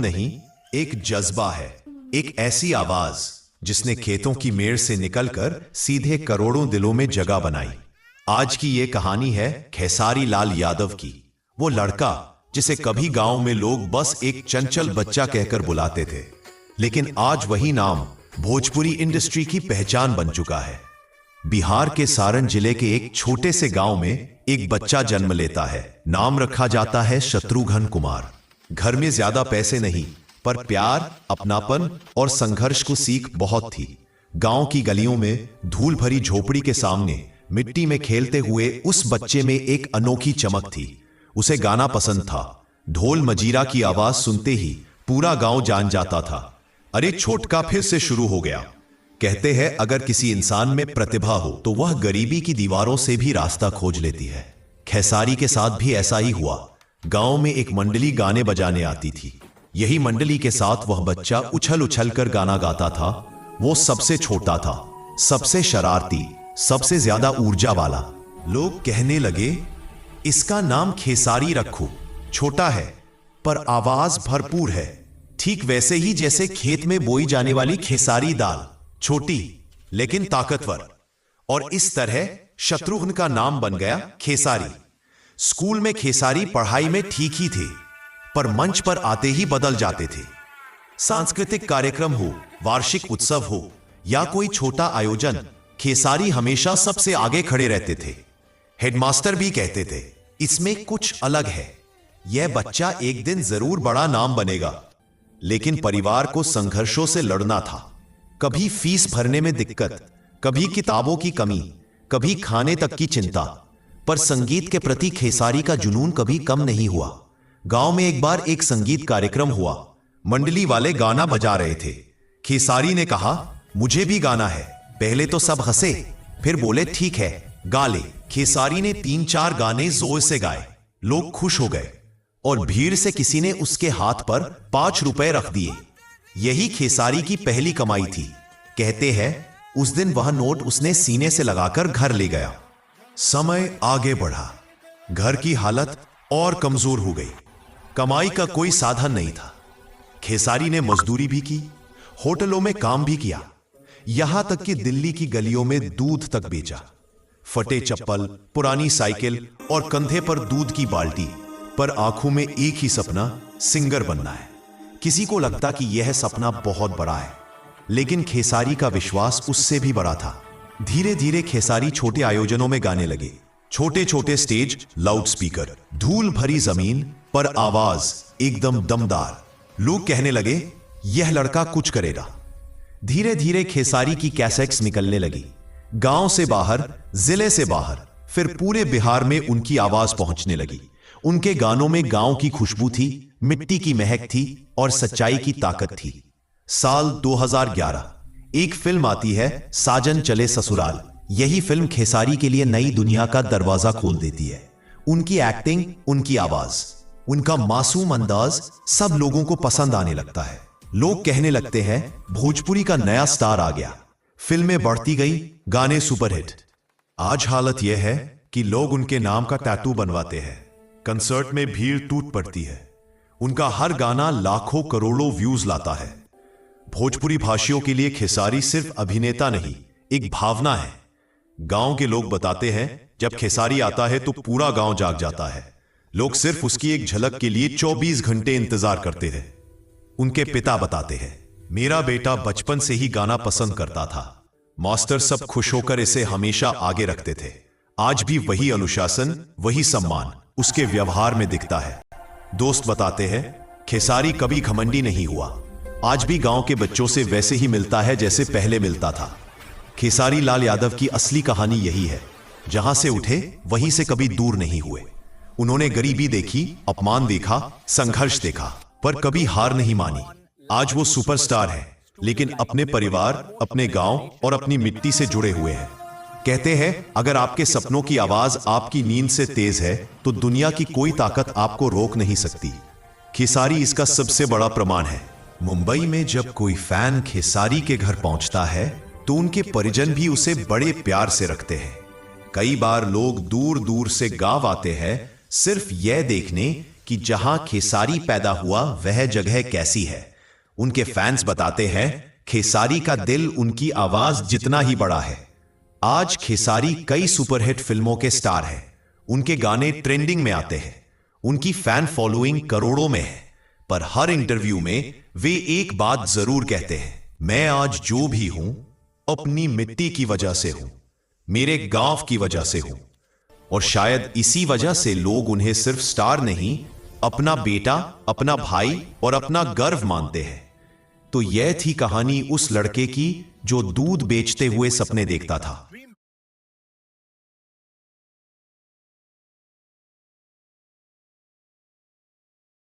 नहीं, एक जज्बा है, एक ऐसी आवाज जिसने खेतों की मेड़ से निकलकर सीधे करोड़ों दिलों में जगह बनाई। आज की ये कहानी है खेसारी लाल यादव की, वो लड़का जिसे कभी गांव में लोग बस एक चंचल बच्चा कहकर बुलाते थे, लेकिन आज वही नाम भोजपुरी इंडस्ट्री की पहचान बन चुका है। बिहार के सारण जिले के एक छोटे से गांव में एक बच्चा जन्म लेता है। नाम रखा जाता है शत्रुघ्न कुमार। घर में ज्यादा पैसे नहीं, पर प्यार, अपनापन और संघर्ष को सीख बहुत थी। गांव की गलियों में धूल भरी झोपड़ी के सामने मिट्टी में खेलते हुए उस बच्चे में एक अनोखी चमक थी। उसे गाना पसंद था। ढोल मजीरा की आवाज सुनते ही पूरा गांव जान जाता था, अरे छोटका फिर से शुरू हो गया। कहते हैं अगर किसी इंसान में प्रतिभा हो तो वह गरीबी की दीवारों से भी रास्ता खोज लेती है। खेसारी के साथ भी ऐसा ही हुआ। गांव में एक मंडली गाने बजाने आती थी। यही मंडली के साथ वह बच्चा उछल उछल कर गाना गाता था। वो सबसे छोटा था, सबसे शरारती, सबसे ज्यादा ऊर्जा वाला। लोग कहने लगे, इसका नाम खेसारी रखो, छोटा है पर आवाज भरपूर है, ठीक वैसे ही जैसे खेत में बोई जाने वाली खेसारी दाल, छोटी लेकिन ताकतवर। और इस तरह शत्रुघ्न का नाम बन गया खेसारी। स्कूल में खेसारी पढ़ाई में ठीक ही थे, पर मंच पर आते ही बदल जाते थे। सांस्कृतिक कार्यक्रम हो, वार्षिक उत्सव हो या कोई छोटा आयोजन, खेसारी हमेशा सबसे आगे खड़े रहते थे। हेडमास्टर भी कहते थे, इसमें कुछ अलग है, यह बच्चा एक दिन जरूर बड़ा नाम बनेगा। लेकिन परिवार को संघर्षों से लड़ना था। कभी फीस भरने में दिक्कत, कभी किताबों की कमी, कभी खाने तक की चिंता। पर संगीत के प्रति खेसारी का जुनून कभी कम नहीं हुआ। गांव में एक बार एक संगीत कार्यक्रम हुआ। मंडली वाले गाना बजा रहे थे। खेसारी ने कहा, मुझे भी गाना है। पहले तो सब हंसे, फिर बोले ठीक है गा ले। खेसारी ने 3-4 गाने जोर से गाए। लोग खुश हो गए और भीड़ से किसी ने उसके हाथ पर 5 रुपए रख दिए। यही खेसारी की पहली कमाई थी। कहते हैं उस दिन वह नोट उसने सीने से लगाकर घर ले गया। समय आगे बढ़ा, घर की हालत और कमजोर हो गई। कमाई का कोई साधन नहीं था। खेसारी ने मजदूरी भी की, होटलों में काम भी किया, यहां तक कि दिल्ली की गलियों में दूध तक बेचा। फटे चप्पल, पुरानी साइकिल और कंधे पर दूध की बाल्टी, पर आंखों में एक ही सपना, सिंगर बनना है। किसी को लगता कि यह सपना बहुत बड़ा है, लेकिन खेसारी का विश्वास उससे भी बड़ा था। धीरे धीरे खेसारी छोटे आयोजनों में गाने लगे। छोटे छोटे स्टेज, लाउड स्पीकर, धूल भरी जमीन, पर आवाज एकदम दमदार। लोग कहने लगे, यह लड़का कुछ करेगा। धीरे धीरे खेसारी की कैसेट्स निकलने लगी। गांव से बाहर, जिले से बाहर, फिर पूरे बिहार में उनकी आवाज पहुंचने लगी। उनके गानों में गांव की खुशबू थी, मिट्टी की महक थी और सच्चाई की ताकत थी। साल 2011 एक फिल्म आती है, साजन चले ससुराल। यही फिल्म खेसारी के लिए नई दुनिया का दरवाजा खोल देती है। उनकी एक्टिंग, उनकी आवाज, उनका मासूम अंदाज सब लोगों को पसंद आने लगता है। लोग कहने लगते हैं, भोजपुरी का नया स्टार आ गया। फिल्में बढ़ती गई, गाने सुपरहिट। आज हालत यह है कि लोग उनके नाम का टैटू बनवाते हैं। कंसर्ट में भीड़ टूट पड़ती है। उनका हर गाना लाखों करोड़ों व्यूज लाता है। भोजपुरी भाषियों के लिए खेसारी सिर्फ अभिनेता नहीं, एक भावना है। गांव के लोग बताते हैं, जब खेसारी आता है तो पूरा गांव जाग जाता है। लोग सिर्फ उसकी एक झलक के लिए 24 घंटे इंतजार करते थे। उनके पिता बताते हैं, मेरा बेटा बचपन से ही गाना पसंद करता था। मास्टर सब खुश होकर इसे हमेशा आगे रखते थे। आज भी वही अनुशासन, वही सम्मान उसके व्यवहार में दिखता है। दोस्त बताते हैं, खेसारी कभी घमंडी नहीं हुआ। आज भी गांव के बच्चों से वैसे ही मिलता है जैसे पहले मिलता था। खेसारी लाल यादव की असली कहानी यही है, जहां से उठे वहीं से कभी दूर नहीं हुए। उन्होंने गरीबी देखी, अपमान देखा, संघर्ष देखा, पर कभी हार नहीं मानी। आज वो सुपरस्टार है, लेकिन अपने परिवार, अपने गांव और अपनी मिट्टी से जुड़े हुए हैं। कहते हैं, अगर आपके सपनों की आवाज आपकी नींद से तेज है तो दुनिया की कोई ताकत आपको रोक नहीं सकती। खेसारी इसका सबसे बड़ा प्रमाण है। मुंबई में जब कोई फैन खेसारी के घर पहुंचता है तो उनके परिजन भी उसे बड़े प्यार से रखते हैं। कई बार लोग दूर दूर से गांव आते हैं सिर्फ यह देखने कि जहां खेसारी पैदा हुआ वह जगह कैसी है। उनके फैंस बताते हैं खेसारी का दिल उनकी आवाज जितना ही बड़ा है। आज खेसारी कई सुपरहिट फिल्मों के स्टार हैं। उनके गाने ट्रेंडिंग में आते हैं। उनकी फैन फॉलोइंग करोड़ों में है। पर हर इंटरव्यू में वे एक बात जरूर कहते हैं, मैं आज जो भी हूं अपनी मिट्टी की वजह से हूं, मेरे गांव की वजह से हूं। और शायद इसी वजह से लोग उन्हें सिर्फ स्टार नहीं, अपना बेटा, अपना भाई और अपना गर्व मानते हैं। तो यह थी कहानी उस लड़के की जो दूध बेचते हुए सपने देखता था।